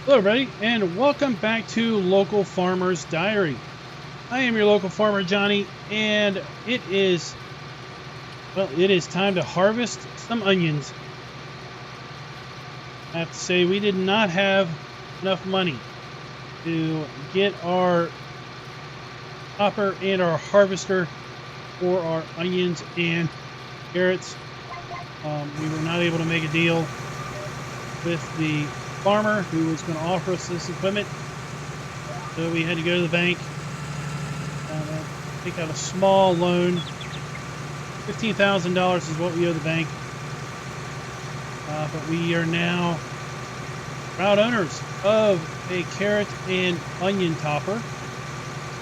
Hello, everybody, and welcome back to Local Farmer's Diary. I am your local farmer, Johnny, and it is time to harvest some onions. I have to say, we did not have enough money to get our hopper and our harvester for our onions and carrots. We were not able to make a deal with the farmer who was going to offer us this equipment, so we had to go to the bank and take out a small loan. $15,000 is what we owe the bank, but we are now proud owners of a carrot and onion topper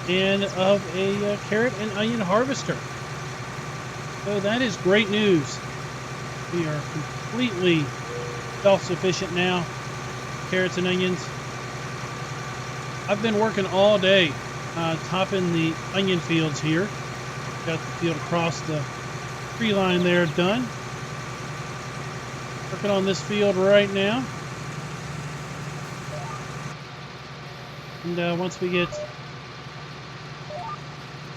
and of a carrot and onion harvester. So that is great news. We are completely self-sufficient now. Carrots and onions. I've been working all day topping the onion fields here. Got the field across the tree line there done. Working on this field right now. And once we get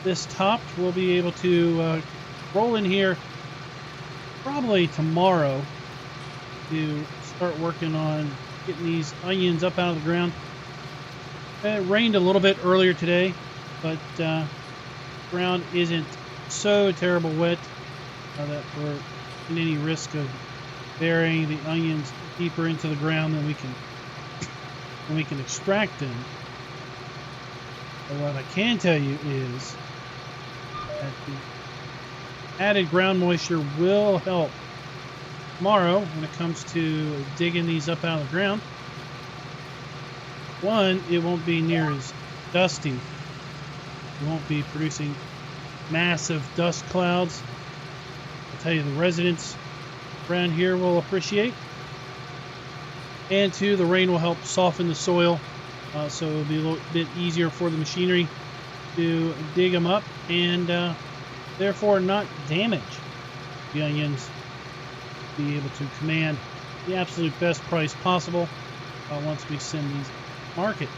this topped, we'll be able to roll in here probably tomorrow to start working on getting these onions up out of the ground. It rained a little bit earlier today, but the ground isn't so terrible wet that we're in any risk of burying the onions deeper into the ground than we can extract them. But what I can tell you is that the added ground moisture will help tomorrow when it comes to digging these up out of the ground. One, it won't be near as dusty. It won't be producing massive dust clouds. I'll tell you, the residents around here will appreciate. And two, the rain will help soften the soil, so it'll be a little bit easier for the machinery to dig them up and therefore not damage the onions. Be able to command the absolute best price possible once we send these to market.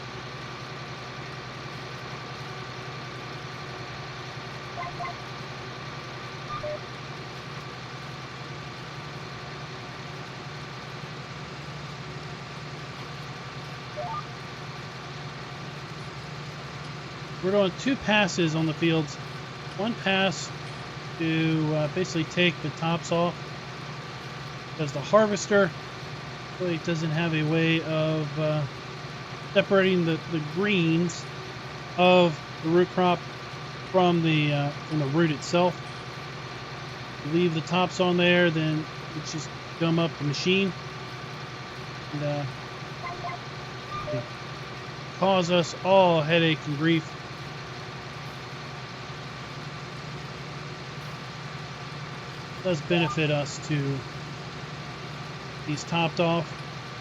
We're doing two passes on the fields. One pass to basically take the tops off, because the harvester really doesn't have a way of separating the greens of the root crop from the root itself. Leave the tops on there, then it's just gum up the machine and cause us all headache and grief. It does benefit us to these topped off,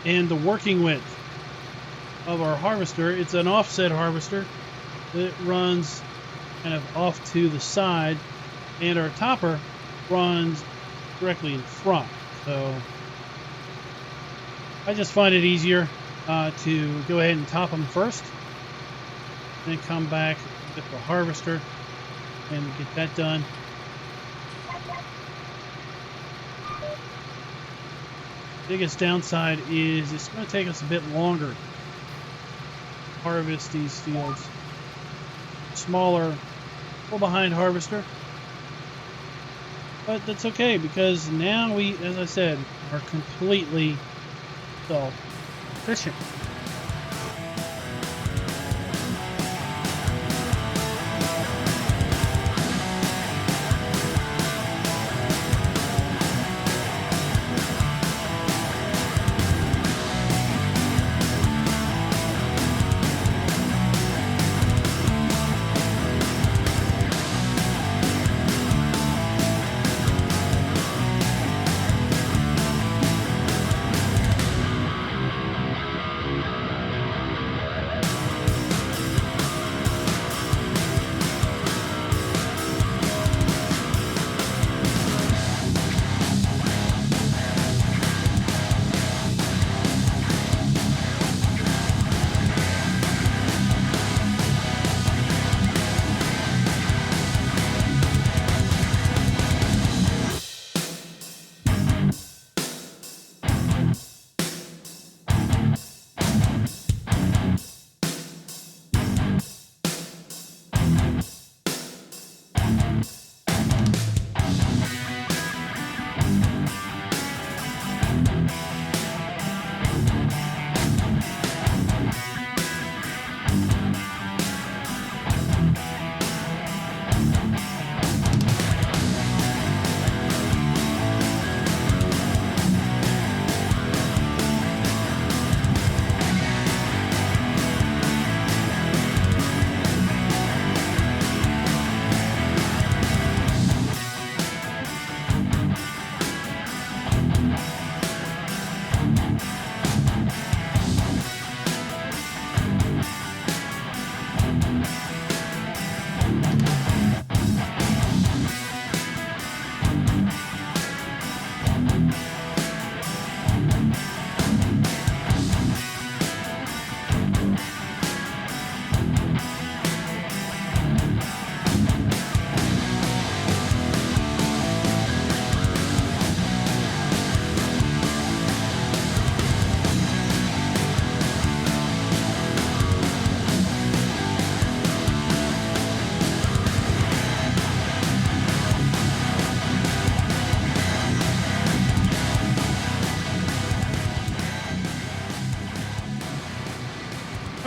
and the working width of our harvester, it's an offset harvester that runs kind of off to the side, and our topper runs directly in front. So I just find it easier to go ahead and top them first, then come back with the harvester and get that done. Biggest downside is it's going to take us a bit longer to harvest these fields. Smaller, pull behind harvester, but that's okay because now we, as I said, are completely self-sufficient.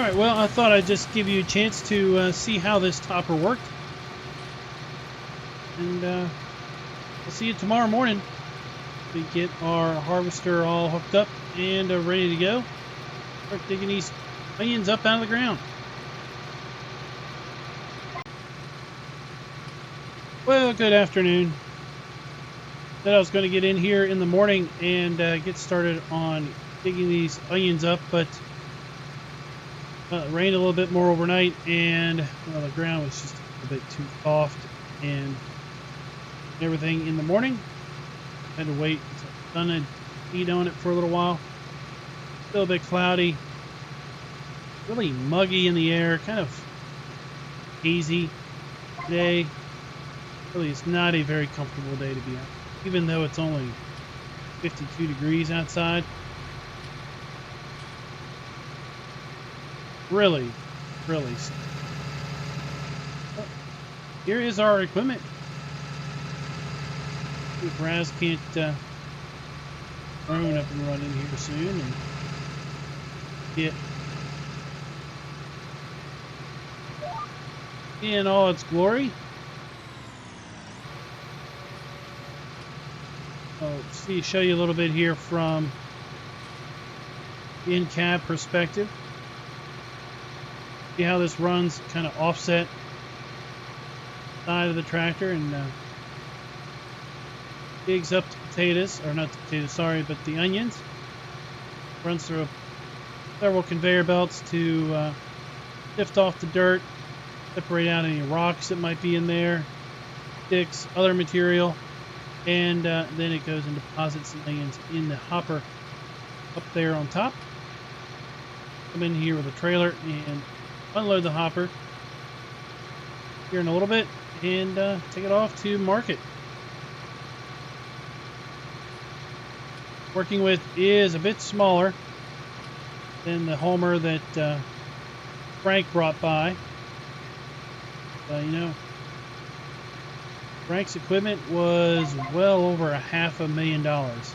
Alright, well, I thought I'd just give you a chance to see how this topper worked. And I'll see you tomorrow morning. We get our harvester all hooked up and ready to go. Start digging these onions up out of the ground. Well, good afternoon. Said I was going to get in here in the morning and get started on digging these onions up, but it rained a little bit more overnight, and well, the ground was just a bit too soft and everything in the morning. Had to wait until the sun had heat on it for a little while. Still a bit cloudy, really muggy in the air, kind of hazy today. Really, it's not a very comfortable day to be out, even though it's only 52 degrees outside. Really. Well, here is our equipment. If Raz can't run up and run in here soon and get in all its glory. I'll show you a little bit here from the in-cab perspective. See how this runs kind of offset side of the tractor and digs up the potatoes, or not the potatoes, sorry, but the onions. Runs through several conveyor belts to sift off the dirt, separate out any rocks that might be in there, sticks, other material, and then it goes and deposits the onions in the hopper up there on top. Come in here with a trailer and unload the hopper here in a little bit and take it off to market. Working with is a bit smaller than the Homer that Frank brought by. You know, Frank's equipment was well over $500,000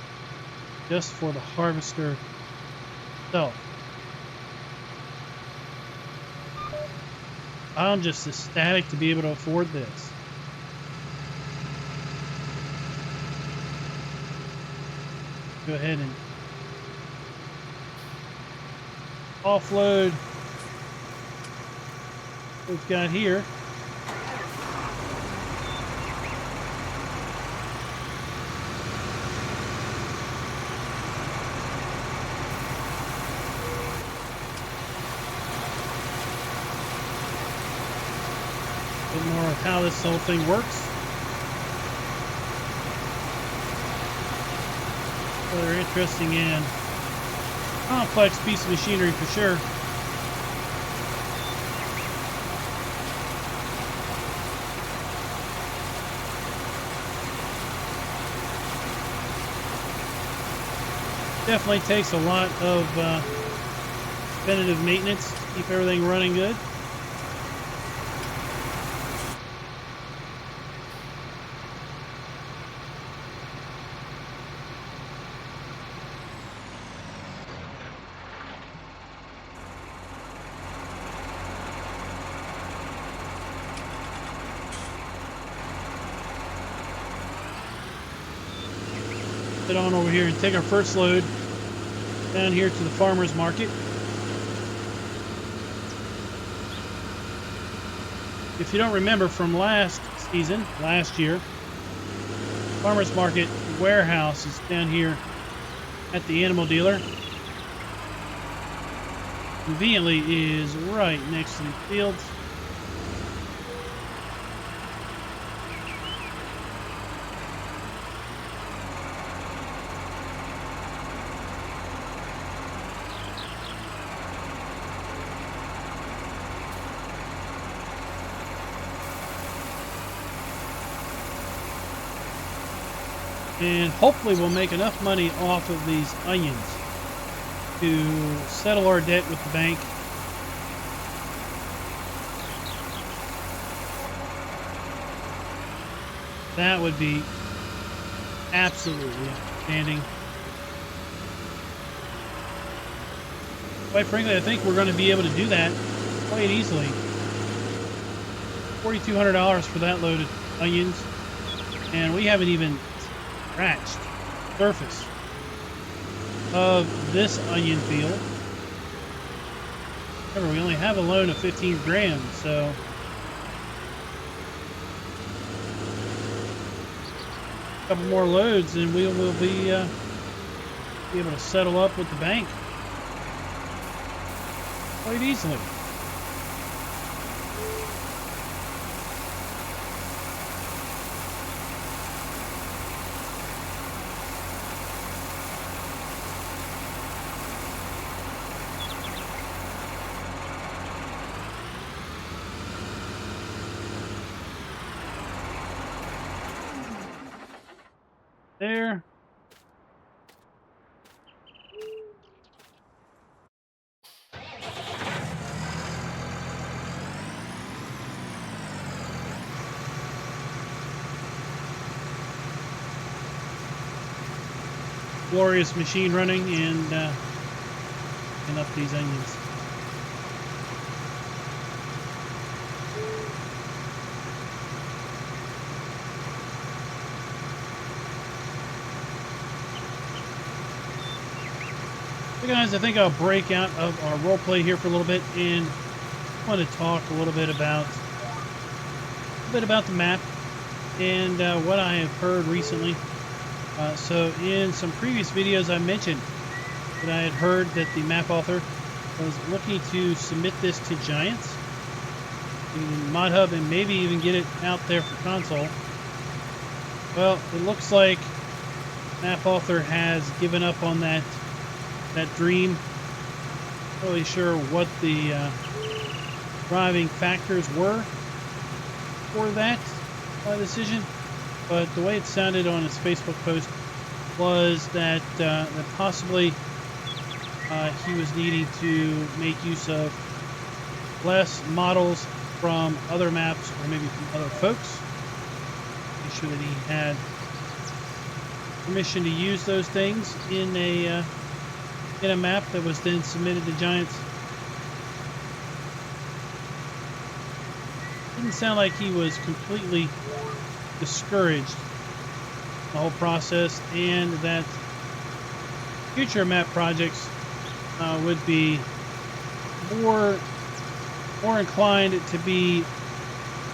just for the harvester itself. I'm just ecstatic to be able to afford this. Go ahead and offload what we've got here. A bit more of how this whole thing works. Rather interesting and complex piece of machinery for sure. Definitely takes a lot of preventative maintenance to keep everything running good. Head on over here and take our first load down here to the farmer's market. If you don't remember from last year, farmer's market warehouse is down here at the animal dealer. Conveniently is right next to the fields. And hopefully we'll make enough money off of these onions to settle our debt with the bank. That would be absolutely outstanding. Quite frankly, I think we're going to be able to do that quite easily. $4,200 for that load of onions, and we haven't even scratched the surface of this onion field. Remember, we only have a loan of 15 grams, so a couple more loads and we will be able to settle up with the bank quite easily. There. Glorious machine running and up these onions. So guys, I think I'll break out of our role play here for a little bit and I want to talk a little bit about the map and what I have heard recently. So in some previous videos I mentioned that I had heard that the map author was looking to submit this to Giants in Mod Hub and maybe even get it out there for console. Well, it looks like map author has given up on that dream. Not really sure what the driving factors were for that decision, but the way it sounded on his Facebook post was that possibly he was needing to make use of less models from other maps or maybe from other folks. Make sure that he had permission to use those things in a map that was then submitted to Giants. Didn't sound like he was completely discouraged the whole process, and that future map projects would be more inclined to be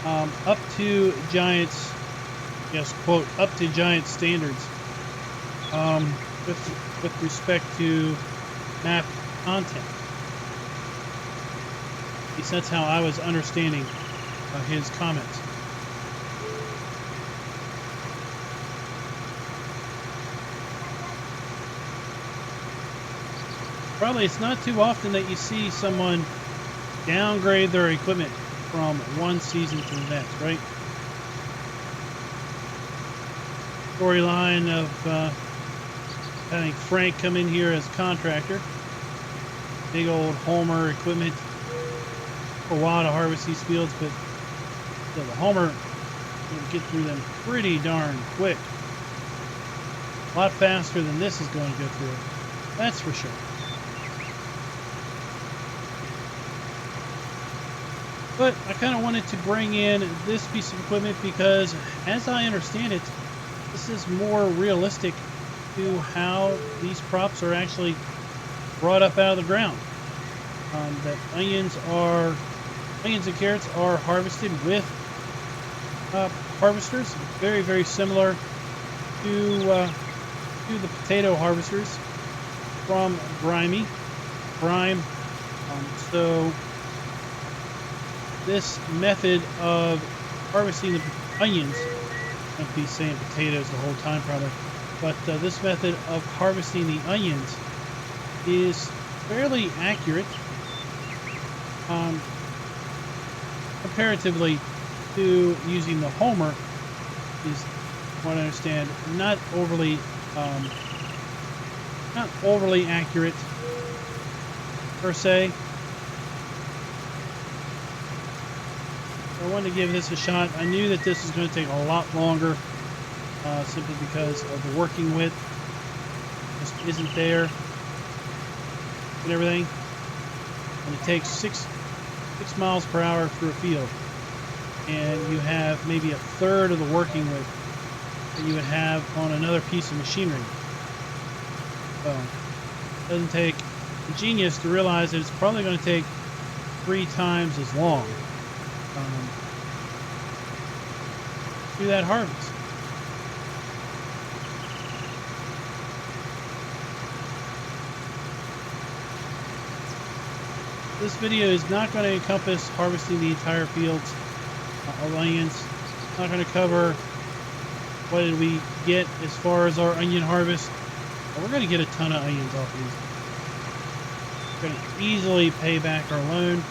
up to Giants, yes, quote, up to Giant standards with respect to map content. At least that's how I was understanding his comments. Probably it's not too often that you see someone downgrade their equipment from one season to the next, right? Storyline of having Frank come in here as a contractor. Big old Homer equipment. For a while to harvest these fields, but the Homer will get through them pretty darn quick. A lot faster than this is going to go through. That's for sure. But I kind of wanted to bring in this piece of equipment because, as I understand it, this is more realistic to how these crops are actually brought up out of the ground. That onions and carrots are harvested with harvesters, very, very similar to the potato harvesters from Grime. So this method of harvesting the onions, I'll be saying potatoes the whole time probably, but this method of harvesting the onions is fairly accurate comparatively to using the Homer. Is what I understand not overly accurate per se. I wanted to give this a shot. I knew that this is going to take a lot longer simply because of the working width just isn't there and everything. and it takes six miles per hour through a field, and you have maybe a third of the working width that you would have on another piece of machinery. So it doesn't take a genius to realize that it's probably going to take 3 times as long to do that harvest. This video is not going to encompass harvesting the entire fields of onions. It's not going to cover what did we get as far as our onion harvest. But we're going to get a ton of onions off of these. We're going to easily pay back our loan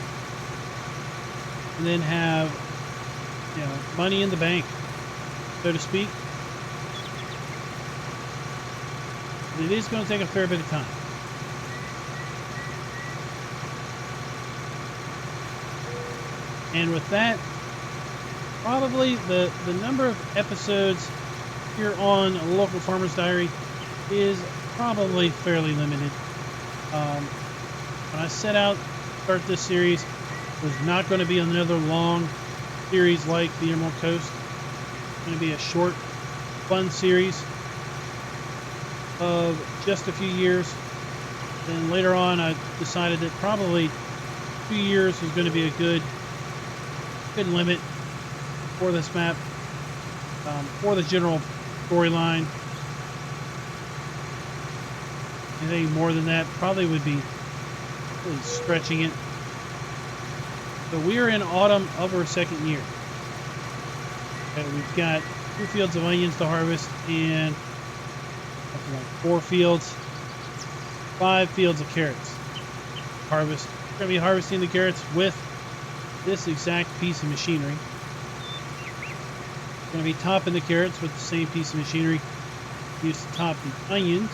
and then have, you know, money in the bank, so to speak. But it is going to take a fair bit of time. And with that, probably the number of episodes here on Local Farmer's Diary is probably fairly limited. When I set out to start this series, it was not going to be another long series like the Emerald Coast. It's going to be a short, fun series of just a few years. Then later on, I decided that probably 2 years was going to be a good limit for this map, for the general storyline. Anything more than that probably would be really stretching it. So we are in autumn of our second year. Okay, we've got 2 fields of onions to harvest and 4 fields, 5 fields of carrots harvest. We're going to be harvesting the carrots with this exact piece of machinery. We're going to be topping the carrots with the same piece of machinery used to top the onions.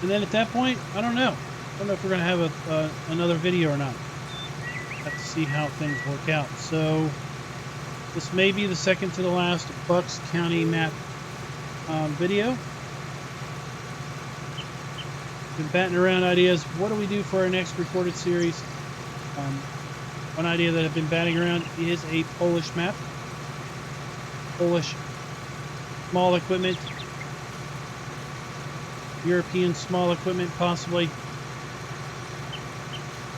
And then at that point, I don't know. I don't know if we're going to have another video or not. Have to see how things work out. So this may be the second to the last Bucks County map video. Been batting around ideas. What do we do for our next recorded series? One idea that I've been batting around is a Polish map. Polish small equipment. European small equipment, possibly.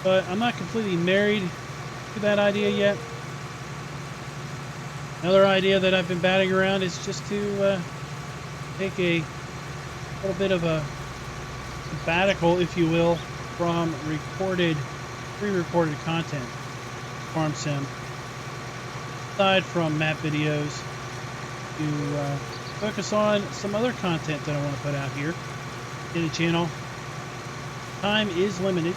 But I'm not completely married to that idea yet. Another idea that I've been batting around is just to take a little bit of a sabbatical, if you will, from pre-recorded content, farm sim, aside from map videos, to focus on some other content that I want to put out here in the channel. Time is limited.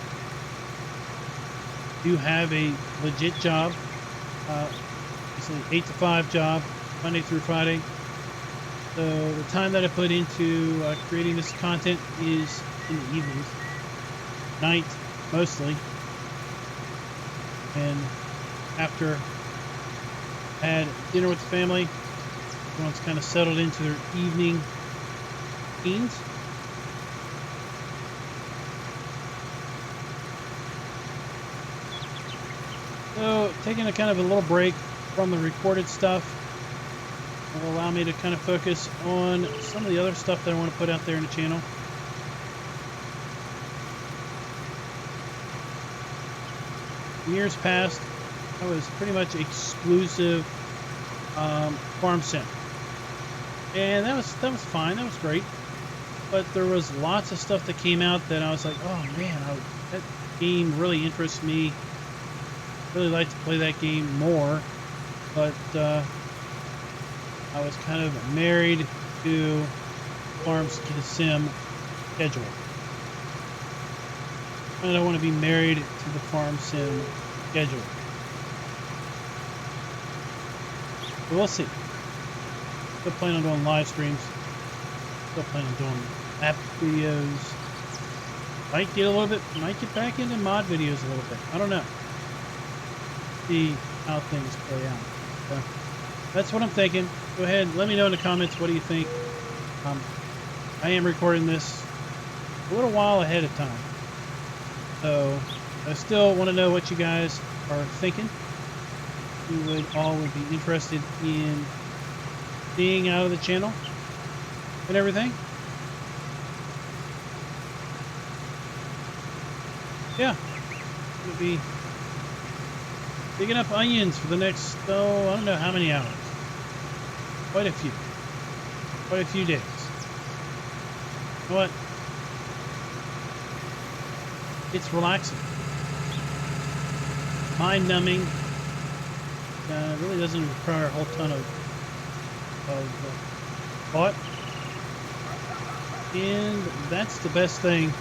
Do have a legit job, it's an 8 to 5 job, Monday through Friday. So the time that I put into creating this content is in the evenings, night mostly, and after I had dinner with the family, everyone's kind of settled into their evening routines. So taking a kind of a little break from the recorded stuff will allow me to kind of focus on some of the other stuff that I want to put out there in the channel. Years past, I was pretty much exclusive farm sim, and that was fine. That was great. But there was lots of stuff that came out that I was like, oh man, that game really interests me. Really like to play that game more, but I was kind of married to farm sim schedule. I don't want to be married to the farm sim schedule. But we'll see. Still planning on doing live streams. Still planning on doing app videos. Might get back into mod videos a little bit. I don't know. See how things play out. So that's what I'm thinking. Go ahead, let me know in the comments, what do you think? I am recording this a little while ahead of time. So I still want to know what you guys are thinking. You would be interested in being out of the channel and everything. Yeah, we'll be digging up onions for the next, oh, I don't know how many hours. Quite a few days. You know what? It's relaxing, mind-numbing. Really doesn't require a whole ton of thought, and that's the best thing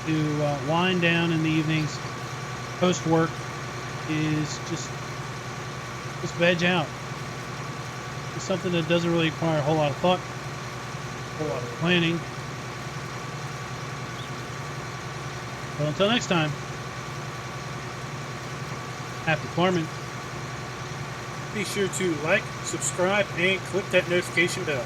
to wind down in the evenings post work is just veg out. It's something that doesn't really require a whole lot of thought, a whole lot of planning. Well, until next time, happy farming. Be sure to like, subscribe, and click that notification bell.